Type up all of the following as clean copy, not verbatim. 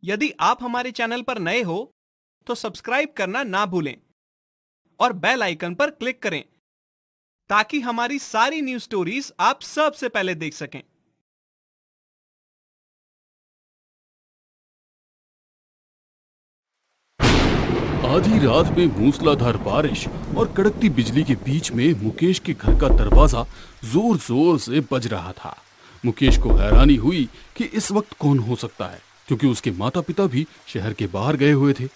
यदि आप हमारे चैनल पर नए हो तो सब्सक्राइब करना ना भूलें और बेल आइकन पर क्लिक करें ताकि हमारी सारी न्यूज स्टोरीज आप सबसे पहले देख सकें। आधी रात में मूसलाधार बारिश और कड़कती बिजली के बीच में मुकेश के घर का दरवाजा जोर जोर से बज रहा था। मुकेश को हैरानी हुई कि इस वक्त कौन हो सकता है, क्योंकि उसके माता पिता भी शहर के बाहर गए हुए थे।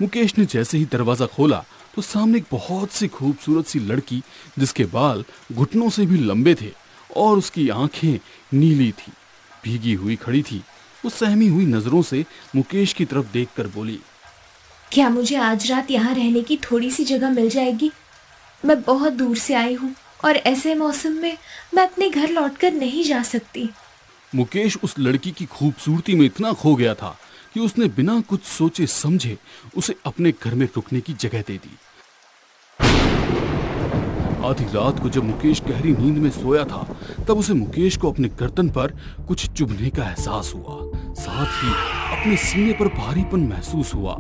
मुकेश ने जैसे ही दरवाजा खोला तो सामने एक बहुत सी खूबसूरत सी लड़की, जिसके बाल घुटनों से भी लंबे थे और उसकी आंखें नीली थी, भीगी हुई खड़ी थी। वो सहमी हुई नजरों से मुकेश की तरफ देखकर बोली, क्या मुझे आज रात यहाँ रहने की थोड़ी सी जगह मिल जाएगी? मैं बहुत दूर से आई हूँ और ऐसे मौसम में मैं अपने घर लौटकर नहीं जा सकती। मुकेश उस लड़की की खूबसूरती में इतना खो गया था कि उसने बिना कुछ सोचे समझे उसे अपने घर में रुकने की जगह दे दी। आधी रात को जब मुकेश गहरी नींद में सोया था, तब उसे मुकेश को अपने गर्दन पर कुछ चुभने का एहसास हुआ। साथ ही अपने सीने पर भारीपन महसूस हुआ।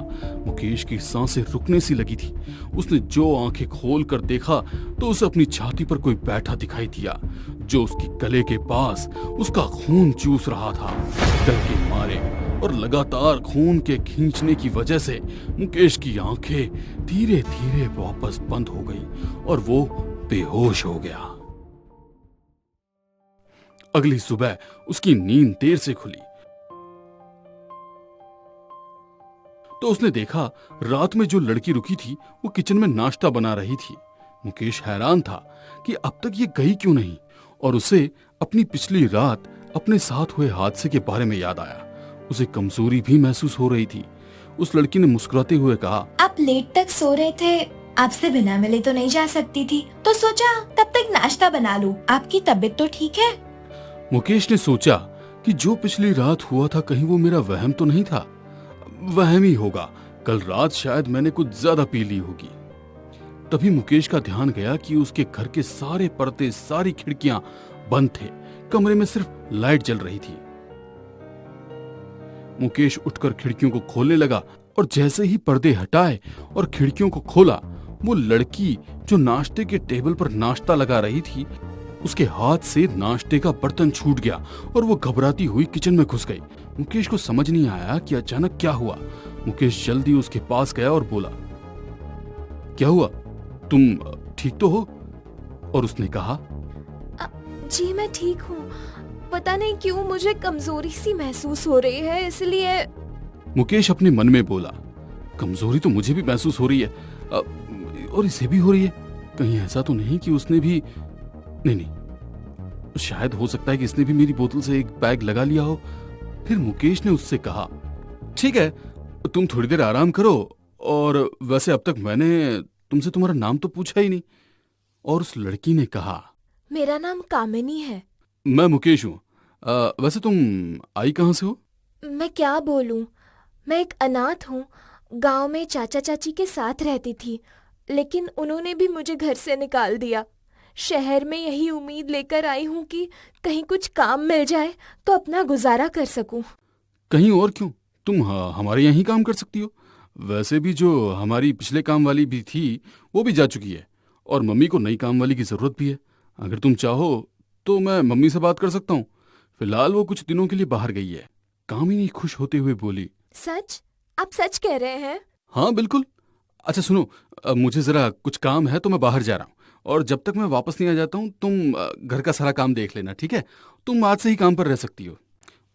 मुकेश की सांसें रुकने सी लगी थी। उसने जो आंखें खोल कर देखा तो उसे अपनी छाती पर कोई बैठा दिखाई दिया, जो उसकी गले के पास उसका खून चूस रहा था। डर के मारे और लगातार खून के खींचने की वजह से मुकेश की आंखें धीरे धीरे वापस बंद हो गई और वो बेहोश हो गया। अगली सुबह उसकी नींद देर से खुली तो उसने देखा रात में जो लड़की रुकी थी वो किचन में नाश्ता बना रही थी। मुकेश हैरान था कि अब तक ये गई क्यों नहीं, और उसे अपनी पिछली रात अपने साथ हुए हादसे के बारे में याद आया। उसे कमजोरी भी महसूस हो रही थी। उस लड़की ने मुस्कुराते हुए कहा, आप लेट तक सो रहे थे, आपसे बिना मिले तो नहीं जा सकती थी, तो सोचा तब तक नाश्ता बना लूं। आपकी तबीयत तो ठीक है? मुकेश ने सोचा कि जो पिछली रात हुआ था कहीं वो मेरा वहम तो नहीं था। वहम ही होगा, कल रात शायद मैंने कुछ ज्यादा पी ली होगी। तभी मुकेश का ध्यान गया कि उसके घर के सारे पर्दे, सारी खिड़कियां बंद थे। कमरे में सिर्फ लाइट जल रही थी। मुकेश उठकर खिड़कियों को खोलने लगा और जैसे ही पर्दे हटाए और खिड़कियों को खोला, वो लड़की जो नाश्ते के टेबल पर नाश्ता लगा रही थी, उसके हाथ से नाश्ते का बर्तन छूट गया और वो घबराती हुई किचन में घुस गई। मुकेश को समझ नहीं आया कि अचानक क्या हुआ। मुकेश जल्दी उसके पास गया और बोला, क्या हुआ, तुम ठीक तो हो? और उसने कहा, जी मैं ठीक हूँ, पता नहीं क्यों मुझे कमजोरी सी महसूस हो रही है, इसलिए। मुकेश अपने मन में बोला, कमजोरी तो मुझे भी महसूस हो रही है और इसे भी हो रही है। कहीं ऐसा तो नहीं कि उसने भी नहीं, शायद हो सकता है कि इसने भी मेरी बोतल से एक पैग लगा लिया हो। फिर मुकेश ने उससे कहा, ठीक है तुम थोड़ी देर आराम करो, और वैसे अब तक मैंने तुमसे तुम्हारा नाम तो पूछा ही नहीं। और उस लड़की ने कहा, मेरा नाम कामिनी है। मैं मुकेश हूँ। वैसे तुम आई कहाँ से हो? मैं क्या बोलूं, मैं एक अनाथ हूँ। गांव में चाचा चाची के साथ रहती थी, लेकिन उन्होंने भी मुझे घर से निकाल दिया। शहर में यही उम्मीद लेकर आई हूँ कि कहीं कुछ काम मिल जाए तो अपना गुजारा कर सकूं। कहीं और क्यों, तुम हमारे यहाँ ही काम कर सकती हो। वैसे भी जो हमारी पिछले काम वाली भी थी वो भी जा चुकी है, और मम्मी को नई काम वाली की जरूरत भी है। अगर तुम चाहो तो मैं मम्मी से बात कर सकता हूँ। फिलहाल वो कुछ दिनों के लिए बाहर गई है। कामिनी खुश होते हुए बोली, सच? आप सच कह रहे हैं? हाँ बिल्कुल। अच्छा सुनो, मुझे जरा कुछ काम है तो मैं बाहर जा रहा हूँ, और जब तक मैं वापस नहीं आ जाता हूँ तुम घर का सारा काम देख लेना, ठीक है? तुम आज से ही काम पर रह सकती हो।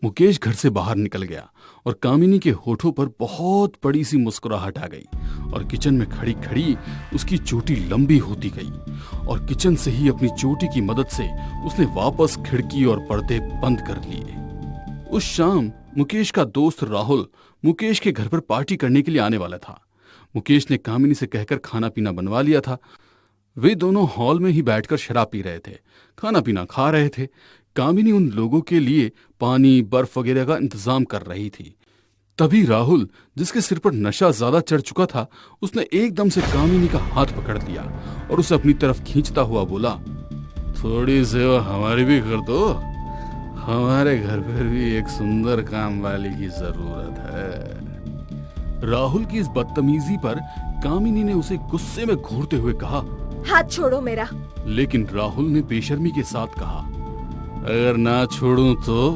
मुकेश घर से बाहर निकल गया और कामिनी के होठों पर बहुत बड़ी सी मुस्कुराहट आ गई, और किचन में खड़ी खड़ी उसकी चोटी लंबी होती गई, और किचन से ही अपनी चोटी की मदद से उसने वापस खिड़की और पर्दे बंद कर लिए। उस शाम मुकेश का दोस्त राहुल मुकेश के घर पर पार्टी करने के लिए आने वाला था। मुकेश ने कामिनी से कहकर खाना पीना बनवा लिया था। वे दोनों हॉल में ही बैठकर शराब पी रहे थे, खाना पीना खा रहे थे। कामिनी उन लोगों के लिए पानी, बर्फ वगैरह का इंतजाम कर रही थी। तभी राहुल, जिसके सिर पर नशा ज्यादा चढ़ चुका था, उसने एकदम से कामिनी का हाथ पकड़ लिया और उसे अपनी तरफ खींचता हुआ बोला, थोड़ी सेवा हमारी भी कर दो, हमारे घर पर भी एक सुंदर काम वाली की जरूरत है। राहुल की इस बदतमीजी पर कामिनी ने उसे गुस्से में घूरते हुए कहा। हाथ छोड़ो मेरा। लेकिन राहुल ने बेशर्मी के साथ कहा, अगर ना छोड़ूं तो।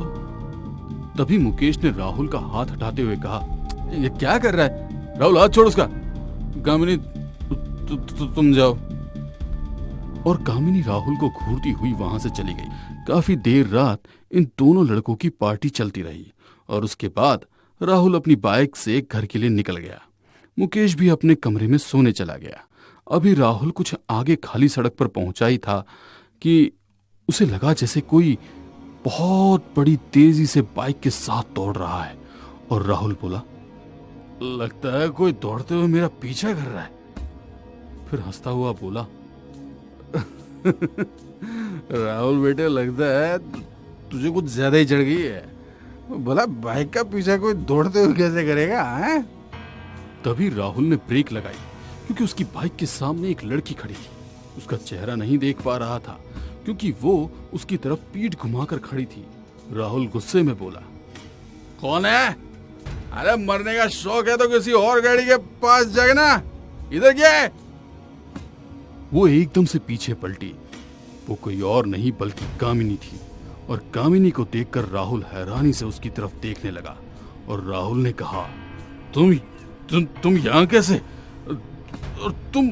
तभी मुकेश ने राहुल का हाथ हटाते हुए कहा, ये क्या कर रहा है? राहुल हाथ छोड़ उसका। कामिनी तुम जाओ। और कामिनी राहुल को घूरती हुई वहां से चली गई। काफी देर रात इन दोनों लड़कों की पार्टी चलती रही और उसके बाद राहुल अपनी बाइक से घर के लिए निकल गया। मुकेश भी अपने कमरे में सोने चला गया। अभी राहुल कुछ आगे खाली सड़क पर पहुंचा ही था कि उसे लगा जैसे कोई बहुत बड़ी तेजी से बाइक के साथ दौड़ रहा है। और राहुल बोला, लगता है कोई दौड़ते हुए मेरा पीछा कर रहा है। फिर हंसता हुआ बोला, राहुल बेटे, लगता है तुझे कुछ ज्यादा ही चढ़ गई है। बोला, बाइक का पीछा कोई दौड़ते हुए कैसे करेगा हैं? तभी राहुल ने ब्रेक लगाई क्योंकि उसकी बाइक के सामने एक लड़की खड़ी थी। उसका चेहरा नहीं देख पा रहा था क्योंकि वो उसकी तरफ पीठ घुमाकर खड़ी थी। राहुल गुस्से में बोला, कौन है? अरे मरने का शौक है तो किसी और गाड़ी के पास जगना, इधर क्या है? वो एकदम से पीछे पलटी। वो कोई और नहीं बल्कि कामिनी थी। और कामिनी को देखकर राहुल हैरानी से उसकी तरफ देखने लगा। और राहुल ने कहा, तुम यहाँ कैसे? और तुम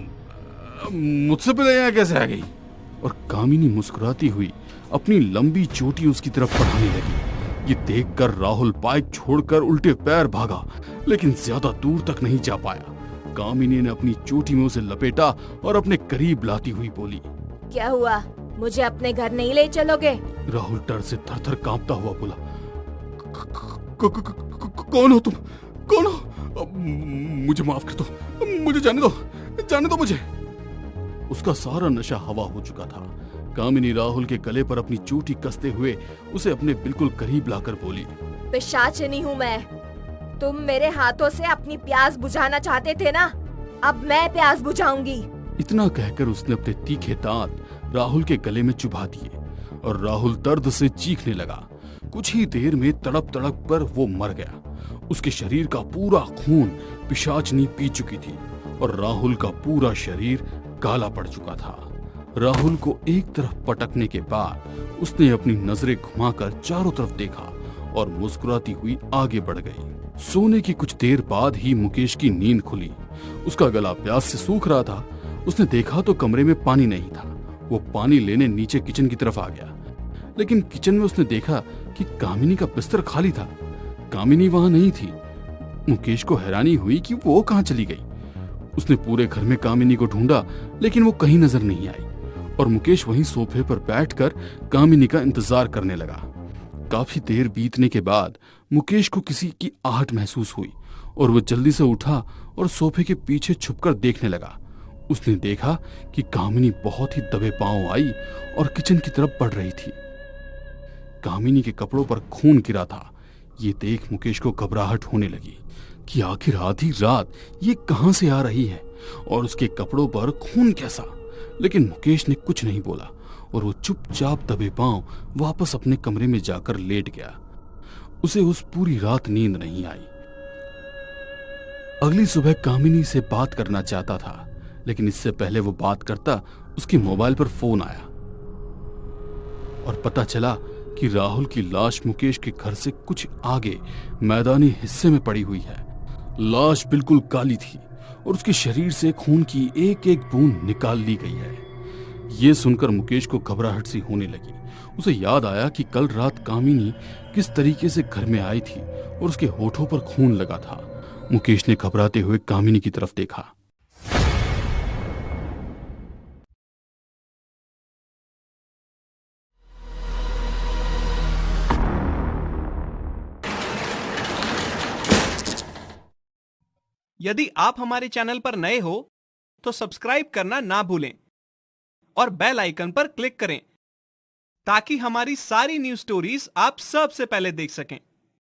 मुझसे पहले यहाँ कैसे आ गई? और कामिनी मुस्कुराती हुई अपनी लंबी चोटी उसकी तरफ बढ़ाने लगी। ये देखकर राहुल बाइक छोड़कर उल्टे पैर भागा, लेकिन ज्यादा दूर तक नहीं जा पाया। कामिनी ने अपनी चोटी में उसे लपेटा और अपने करीब लाती हुई बोली, क्या हुआ? मुझे अपने घर नहीं ले चलोगे? राहुल डर से थर-थर कांपता हुआ बोला, कौन हो तुम? कौन हो? मुझे माफ कर दो, मुझे जाने दो मुझे। उसका सारा नशा हवा हो चुका था। कामिनी राहुल के गले पर अपनी चोटी कसते हुए उसे अपने बिल्कुल करीब लाकर बोली, पिशाचिनी हूँ मैं। तुम मेरे हाथों से अपनी प्यास बुझाना चाहते थे ना, अब मैं प्यास बुझाऊंगी। इतना कहकर उसने अपने तीखे दांत राहुल के गले में चुभा दिए और राहुल दर्द से चीखने लगा। कुछ ही देर में तड़प तड़प पर वो मर गया। उसके शरीर का पूरा खून पिशाचनी पी चुकी थी और राहुल का पूरा शरीर काला पड़ चुका था। राहुल को एक तरफ पटकने के बाद उसने अपनी नजरें घुमाकर चारों तरफ देखा और मुस्कुराती हुई आगे बढ़ गई। सोने की कुछ देर बाद ही मुकेश की नींद खुली। उसका गला प्यास से सूख रहा था। उसने देखा तो कमरे में पानी नहीं था। वो पानी लेने नीचे किचन की तरफ आ गया, लेकिन किचन में उसने देखा कि कामिनी का बिस्तर खाली था। कामिनी वहां नहीं थी। मुकेश को हैरानी हुई कि वो कहां चली गई। उसने पूरे घर में कामिनी को ढूंढा, लेकिन वो कहीं नजर नहीं आई और मुकेश वहीं सोफे पर बैठकर कामिनी का इंतजार करने लगा। काफी देर बीतने के बाद मुकेश को किसी की आहट महसूस हुई और वो जल्दी से उठा और सोफे के पीछे छुपकर देखने लगा। उसने देखा कि कामिनी बहुत ही दबे पांव आई और किचन की तरफ बढ़ रही थी। कामिनी के कपड़ों पर खून गिरा था। ये देख मुकेश को घबराहट होने लगी कि आखिर आधी रात ये कहां से आ रही है और उसके कपड़ों पर खून कैसा। लेकिन मुकेश ने कुछ नहीं बोला और वो चुपचाप दबे पांव वापस अपने कमरे में जाकर लेट गया। उसे उस पूरी रात नींद नहीं आई। अगली सुबह कामिनी से बात करना चाहता था, लेकिन इससे पहले वो बात करता उसके मोबाइल पर फोन आया और पता चला कि राहुल की लाश मुकेश के घर से कुछ आगे मैदानी हिस्से में पड़ी हुई है। लाश बिल्कुल काली थी और उसके शरीर से खून की एक एक बूंद निकाल ली गई है। ये सुनकर मुकेश को घबराहट सी होने लगी। उसे याद आया कि कल रात कामिनी किस तरीके से घर में आई थी और उसके होठों पर खून लगा था। मुकेश ने घबराते हुए कामिनी की तरफ देखा। यदि आप हमारे चैनल पर नए हो तो सब्सक्राइब करना ना भूलें और बेल आइकन पर क्लिक करें ताकि हमारी सारी न्यूज़ स्टोरीज आप सबसे पहले देख सकें।